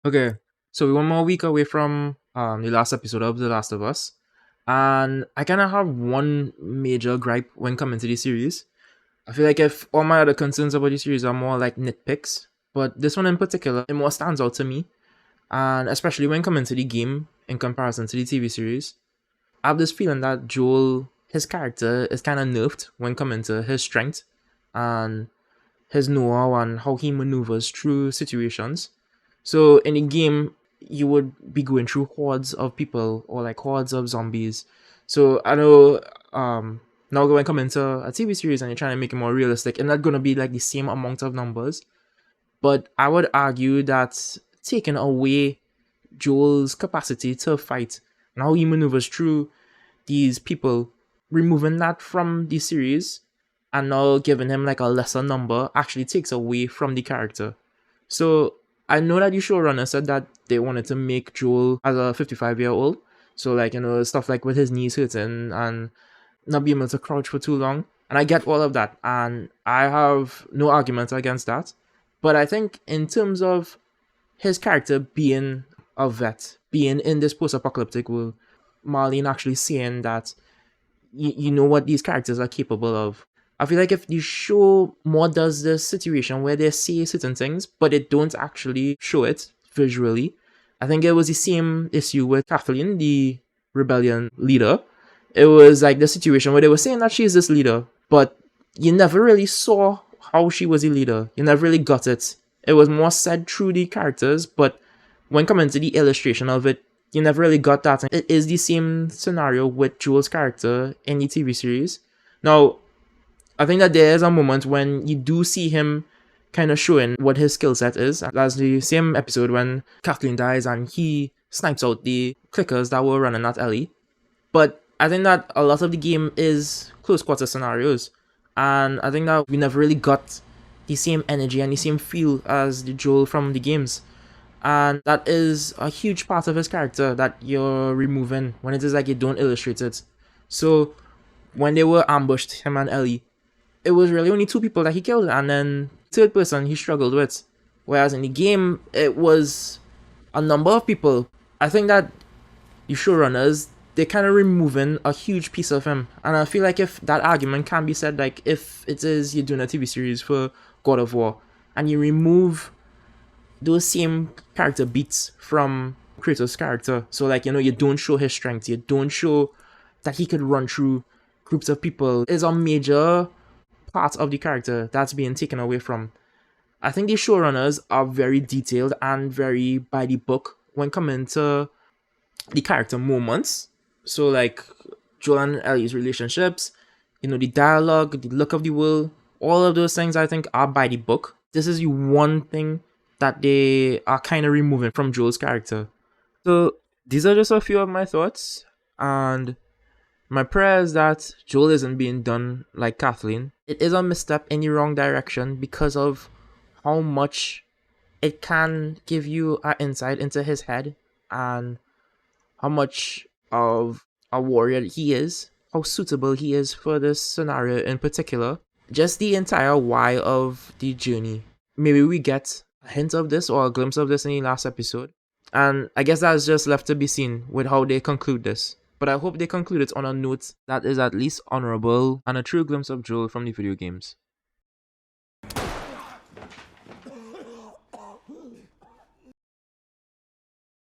Okay, so we're one more week away from the last episode of The Last of Us, and I kind of have one major gripe when coming to the series. I feel like if all my other concerns about the series are more like nitpicks, but this one in particular, it more stands out to me, and especially when coming to the game in comparison to the TV series. I have this feeling that Joel, his character, is kind of nerfed when coming to his strength and his know-how and how he maneuvers through situations. So in the game, you would be going through hordes of people or like hordes of zombies. So I know now when come into a TV series and you're trying to make it more realistic, and not gonna be like the same amount of numbers. But I would argue that taking away Joel's capacity to fight and how he maneuvers through these people, removing that from the series and now giving him like a lesser number actually takes away from the character. So I know that the showrunner said that they wanted to make Joel as a 55-year-old. So like, stuff like with his knees hurting and not being able to crouch for too long. And I get all of that. And I have no argument against that. But I think in terms of his character being a vet, being in this post-apocalyptic world, Marlene actually saying that you know what these characters are capable of. I feel like if the show more does this situation where they say certain things, but they don't actually show it visually. I think it was the same issue with Kathleen, the rebellion leader. It was like the situation where they were saying that she's this leader, but you never really saw how she was a leader. You never really got it. It was more said through the characters, but when coming to the illustration of it, you never really got that. It is the same scenario with Joel's character in the TV series. Now, I think that there is a moment when you do see him kind of showing what his skill set is. That's the same episode when Kathleen dies and he snipes out the clickers that were running at Ellie. But I think that a lot of the game is close quarter scenarios. And I think that we never really got the same energy and the same feel as the Joel from the games. And that is a huge part of his character that you're removing when it is like you don't illustrate it. So when they were ambushed, him and Ellie, it was really only two people that he killed, and then third person he struggled with. Whereas in the game, it was a number of people. I think that the showrunners, they're kind of removing a huge piece of him. And I feel like if that argument can be said, like if it is you're doing a TV series for God of War, and you remove those same character beats from Kratos' character. So like, you don't show his strength, you don't show that he could run through groups of people, is a major part of the character that's being taken away from. I think the showrunners are very detailed and very by the book when coming to the character moments. So like Joel and Ellie's relationships, the dialogue, the look of the world, all of those things I think are by the book. This is the one thing that they are kind of removing from Joel's character. So these are just a few of my thoughts, and my prayer is that Joel isn't being done like Kathleen. It is a misstep in the wrong direction because of how much it can give you an insight into his head and how much of a warrior he is, how suitable he is for this scenario in particular. Just the entire why of the journey. Maybe we get a hint of this or a glimpse of this in the last episode. And I guess that's just left to be seen with how they conclude this. But I hope they conclude it on a note that is at least honorable and a true glimpse of Joel from the video games.